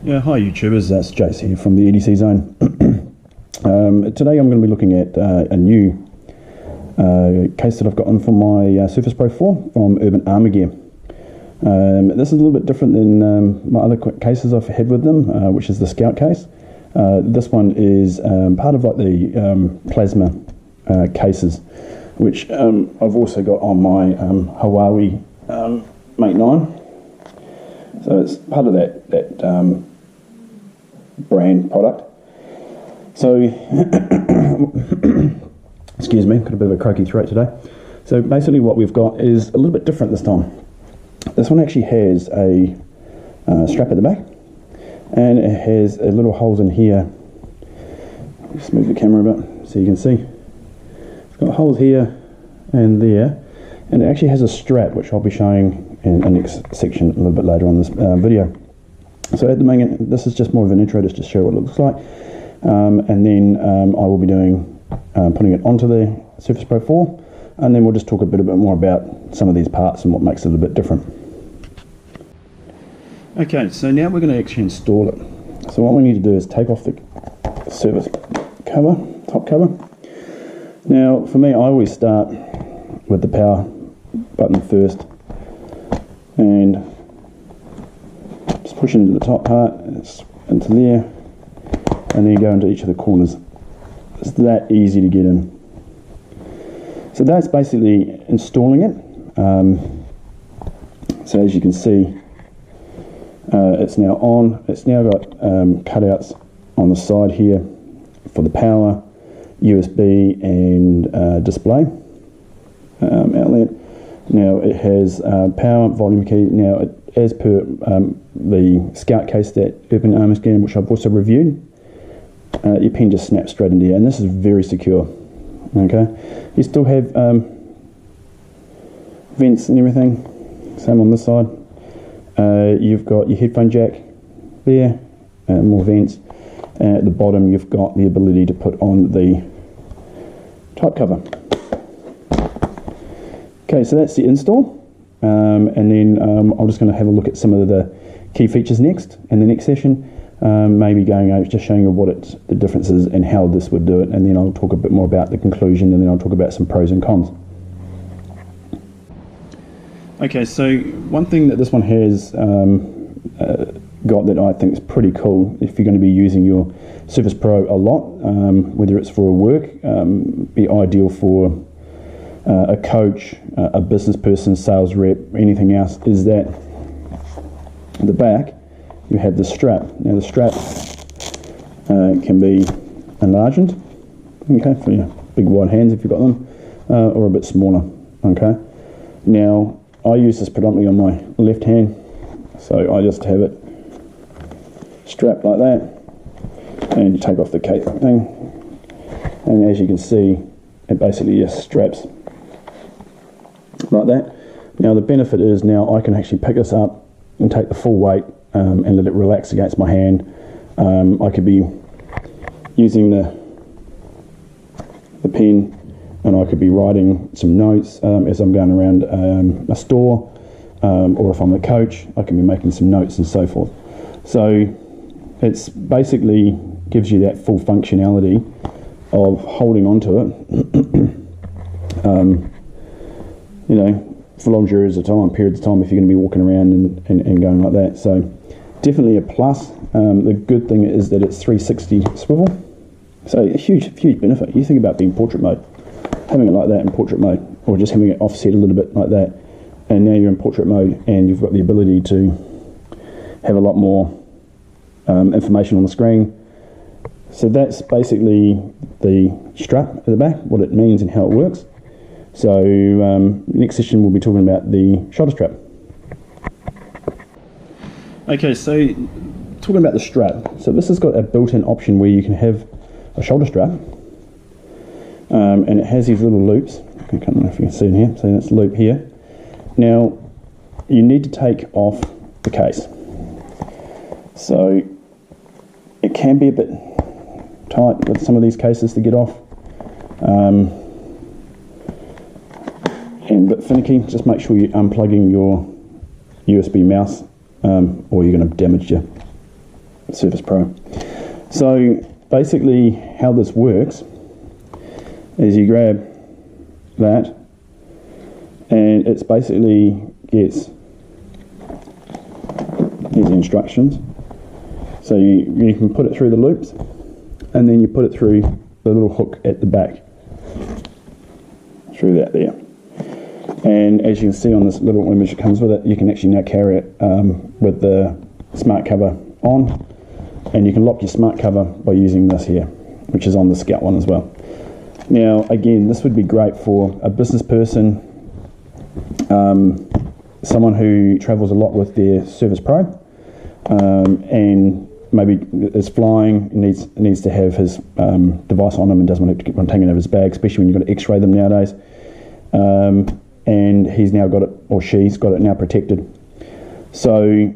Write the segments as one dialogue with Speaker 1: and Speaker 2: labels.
Speaker 1: Yeah, hi YouTubers, that's Jace here from the EDC Zone. Today I'm going to be looking at a new case that I've gotten for my Surface Pro 4 from Urban Armour Gear. This is a little bit different than my other cases I've had with them, which is the Scout case. This one is part of like the Plasma cases, which I've also got on my Huawei Mate 9. So it's part of that brand product. So, excuse me, got a bit of a croaky throat today. So basically what we've got is a little bit different this time. This one actually has a strap at the back, and it has a little holes in here. Just move the camera a bit so you can see. It's got holes here and there, and it actually has a strap, which I'll be showing in the next section a little bit later on this video. So at the moment, this is just more of an intro just to show what it looks like, and then I will be doing putting it onto the Surface Pro 4, and then we'll just talk a bit more about some of these parts and what makes it a little bit different. Okay, so now we're going to actually install it. So what we need to do is take off the Surface cover, top cover. Now for me, I always start with the power button first, and just push into the top part, it's into there, and then you go into each of the corners. It's that easy to get in. So that's basically installing it. So as you can see, it's now on. It's now got cutouts on the side here for the power, USB and display outlet. Now it has power, volume key. Now as per the Scout case that Urban Armour Gear, which I've also reviewed, your pen just snaps straight into here, and this is very secure. Okay, you still have vents and everything, same on this side. You've got your headphone jack there, more vents, and at the bottom you've got the ability to put on the top cover. Okay, so that's the install, and then I'm just going to have a look at some of the key features next in the next session. Maybe going over just showing you what the difference is and how this would do it, and then I'll talk a bit more about the conclusion, and then I'll talk about some pros and cons. Okay, so one thing that this one has got that I think is pretty cool, if you're going to be using your Surface Pro a lot, whether it's for work, be ideal for a coach, a business person, sales rep, anything else, is that at the back you have the strap. Now the strap can be enlarged, okay, for your big wide hands if you've got them, or a bit smaller. Okay, now I use this predominantly on my left hand, so I just have it strapped like that, and you take off the cape thing, and as you can see, it basically just straps like that. Now the benefit is now I can actually pick this up and take the full weight and let it relax against my hand. I could be using the pen, and I could be writing some notes as I'm going around a store, or if I'm a coach, I can be making some notes and so forth. So it's basically gives you that full functionality of holding on to it, you know, for long periods of time, if you're going to be walking around and going like that. So definitely a plus. The good thing is that it's 360 swivel, so a huge benefit. You think about being portrait mode, having it like that in portrait mode, or just having it offset a little bit like that, and now you're in portrait mode and you've got the ability to have a lot more information on the screen. So that's basically the strap at the back, what it means and how it works. So next session we'll be talking about the shoulder strap. Okay, so talking about the strap, so this has got a built-in option where you can have a shoulder strap, and it has these little loops. I don't know if you can see in here, so that's the loop here. Now you need to take off the case, so it can be a bit tight with some of these cases to get off, and a bit finicky. Just make sure you're unplugging your USB mouse, or you're going to damage your Surface Pro. So basically how this works is you grab that, and it's basically gets these instructions. So you can put it through the loops, and then you put it through the little hook at the back, through that there. And as you can see on this little image that comes with it, you can actually now carry it with the smart cover on, and you can lock your smart cover by using this here, which is on the Scout one as well. Now again, this would be great for a business person, someone who travels a lot with their Surface Pro, and maybe is flying, needs to have his device on him and doesn't want to keep on taking it out of his bag, especially when you've got to x-ray them nowadays. And he's now got it, or she's got it now protected. So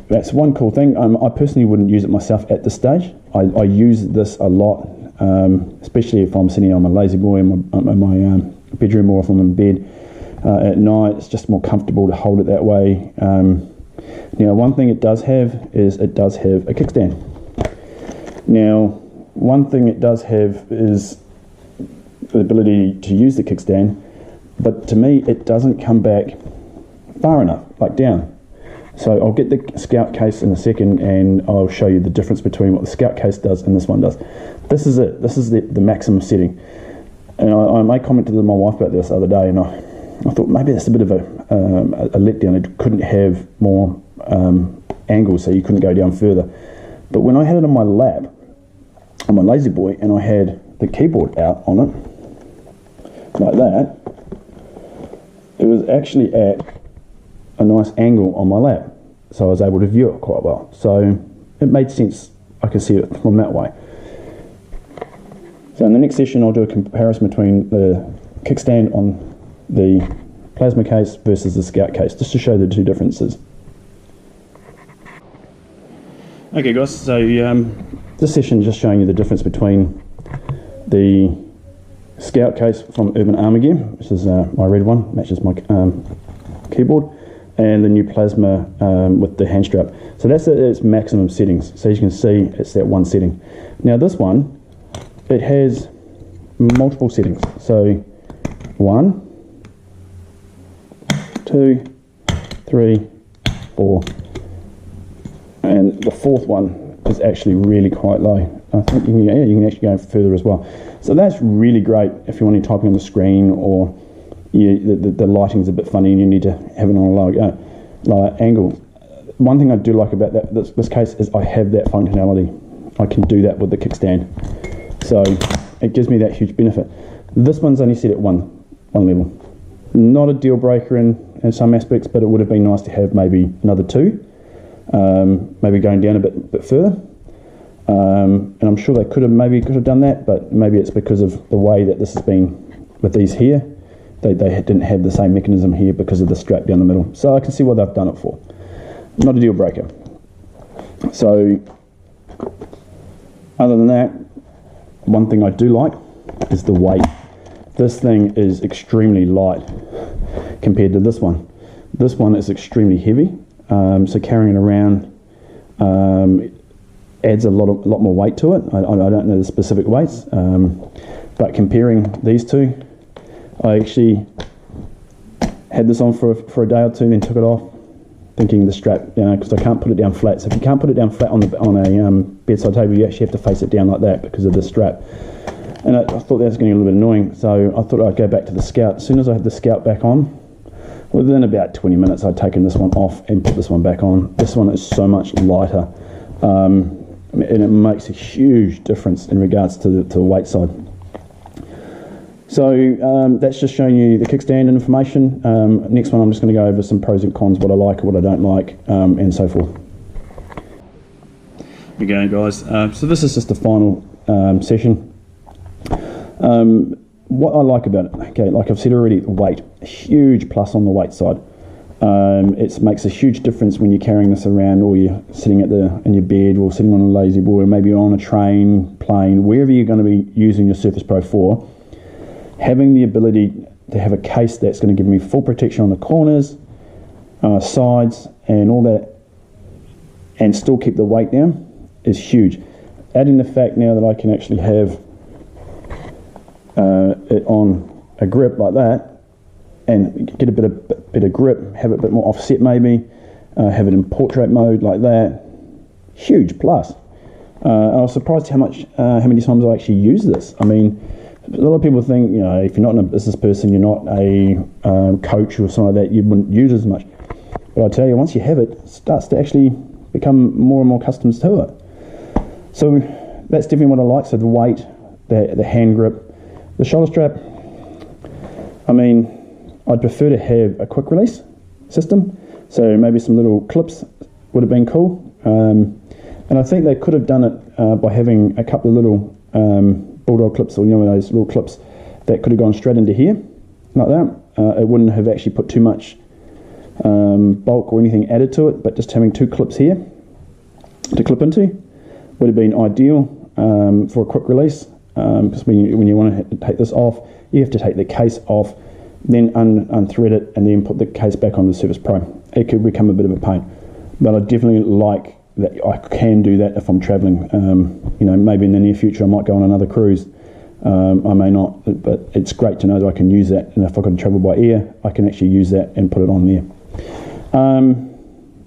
Speaker 1: that's one cool thing. I personally wouldn't use it myself at this stage. I use this a lot, especially if I'm sitting on my lazy boy in my bedroom, or if I'm in bed at night. It's just more comfortable to hold it that way. Now, one thing it does have is it does have a kickstand. Now, one thing it does have is the ability to use the kickstand, but to me it doesn't come back far enough, like down. So I'll get the Scout case in a second, and I'll show you the difference between what the Scout case does and this one does. This is it. This is the maximum setting. And I made comment to my wife about this the other day, and I thought maybe that's a bit of a letdown. It couldn't have more angles, so you couldn't go down further. But when I had it on my lap, on my lazy boy, and I had the keyboard out on it, like that, it was actually at a nice angle on my lap, so I was able to view it quite well. So it made sense. I could see it from that way. So in the next session, I'll do a comparison between the kickstand on the Plasma Case versus the Scout case, just to show the two differences. Okay guys, so this session is just showing you the difference between the Scout case from Urban Armour Gear, which is my red one, matches my keyboard, and the new Plasma with the hand strap. So that's at its maximum settings. So as you can see, it's that one setting. Now this one, it has multiple settings. So 1, 2, 3, 4, and the fourth one is actually really quite low. I think you can actually go further as well. So that's really great if you want to type on the screen, or the lighting's a bit funny and you need to have it on a lower angle. One thing I do like about this case is I have that functionality. I can do that with the kickstand, so it gives me that huge benefit. This one's only set at one level. Not a deal breaker in some aspects, but it would have been nice to have maybe another 2, maybe going down a bit further. And I'm sure they could have done that, but maybe it's because of the way that this has been with these here. They didn't have the same mechanism here because of the strap down the middle. So I can see what they've done it for. Not a deal breaker. So other than that, one thing I do like is the weight. This thing is extremely light compared to this one. This one is extremely heavy, so carrying it around adds a lot more weight to it. I don't know the specific weights, but comparing these two, I actually had this on for a day or two, then took it off, thinking the strap, because I can't put it down flat. So if you can't put it down flat on a bedside table, you actually have to face it down like that because of the strap. And I thought that was getting a little bit annoying, so I thought I'd go back to the Scout. As soon as I had the Scout back on, within about 20 minutes I'd taken this one off and put this one back on. This one is so much lighter, and it makes a huge difference in regards to the weight side. So that's just showing you the kickstand information. Next one I'm just going to go over some pros and cons, what I like, what I don't like, and so forth. Okay guys, so this is just the final session. What I like about it, okay, like I've said already, weight, a huge plus on the weight side. It makes a huge difference when you're carrying this around, or you're sitting in your bed, or sitting on a lazy boy, or maybe on a train, plane, wherever you're going to be using your Surface Pro 4. Having the ability to have a case that's going to give me full protection on the corners, sides, and all that, and still keep the weight down, is huge. Adding the fact now that I can actually have it on a grip like that and get a bit of grip, have it a bit more offset maybe, have it in portrait mode like that, huge plus. I was surprised how many times I actually use this. I mean, a lot of people think, you know, if you're not a business person, you're not a coach or something like that, you wouldn't use it as much. But I tell you, once you have it, it starts to actually become more and more accustomed to it. So that's definitely what I like. So the weight, the hand grip, the shoulder strap. I mean, I'd prefer to have a quick release system. So maybe some little clips would have been cool. And I think they could have done it by having a couple of little bulldog clips, or you know, those little clips that could have gone straight into here, like that. It wouldn't have actually put too much bulk or anything added to it, but just having two clips here to clip into would have been ideal for a quick release. Because when you want to take this off, you have to take the case off, then unthread it, and then put the case back on the Surface Pro. It could become a bit of a pain, but I definitely like that I can do that if I'm traveling. You know, maybe in the near future I might go on another cruise. I may not, but it's great to know that I can use that, and if I've got to travel by air, I can actually use that and put it on there.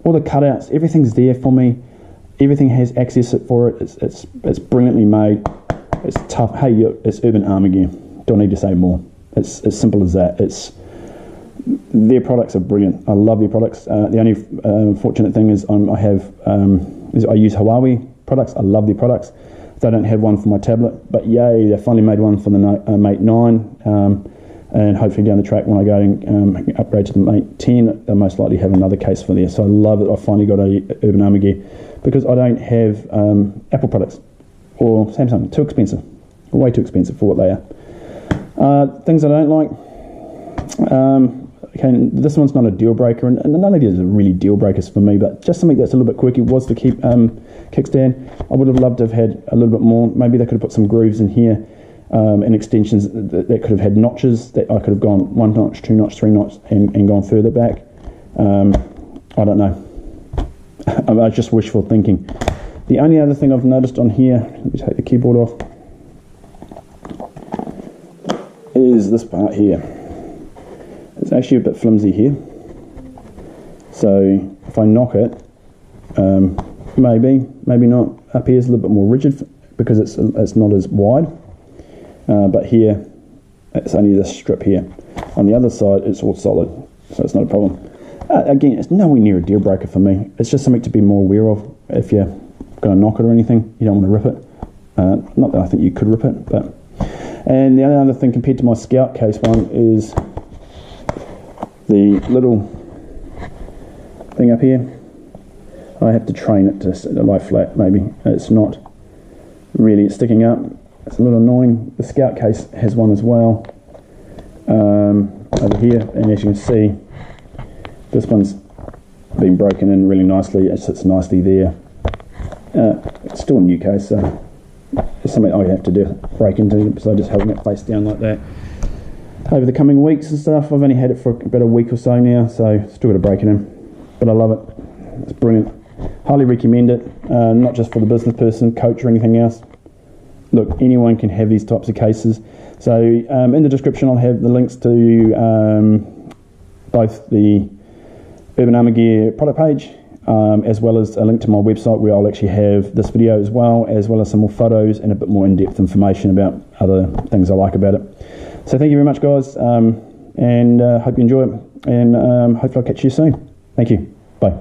Speaker 1: All the cutouts, everything's there for me. Everything has access for it. It's brilliantly made. It's tough. Hey, it's Urban Armour gear. Don't need to say more. It's as simple as that. Their products are brilliant. I love their products. The only fortunate thing is I use Huawei products. I love their products. They don't have one for my tablet, but yay, they finally made one for the Mate 9, and hopefully down the track when I go and upgrade to the Mate 10, they'll most likely have another case for there. So I love it. I finally got a Urban Armour gear because I don't have Apple products or Samsung. Too expensive, way too expensive for what they are. Things I don't like. Okay, this one's not a deal breaker, and none of these are really deal breakers for me, but just something that's a little bit quirky was the kickstand. I would have loved to have had a little bit more. Maybe they could have put some grooves in here and extensions that could have had notches that I could have gone 1 notch, 2 notch, 3 notch and gone further back. I don't know. I was just wishful thinking. The only other thing I've noticed on here, let me take the keyboard off, is this part here. It's actually a bit flimsy here, so if I knock it, maybe not. Up here is a little bit more rigid because it's not as wide, but here it's only this strip here. On the other side it's all solid, so it's not a problem. Again, it's nowhere near a deal breaker for me. It's just something to be more aware of if you're going to knock it or anything. You don't want to rip it. Not that I think you could rip it, but. And the other thing compared to my Scout Case one is the little thing up here. I have to train it to lie flat, maybe. It's not really sticking up. It's a little annoying. The Scout Case has one as well over here, and as you can see, this one's been broken in really nicely. It sits nicely there. It's still a new case, so it's something I have to break into, so I'm just holding it face down like that. Over the coming weeks and stuff, I've only had it for about a week or so now, so still got to break it in, but I love it. It's brilliant. Highly recommend it, not just for the business person, coach or anything else. Look, anyone can have these types of cases. So in the description I'll have the links to both the Urban Armour Gear product page, as well as a link to my website where I'll actually have this video as well as some more photos and a bit more in-depth information about other things I like about it. So thank you very much, guys, and hope you enjoy it, and hopefully I'll catch you soon. Thank you. Bye.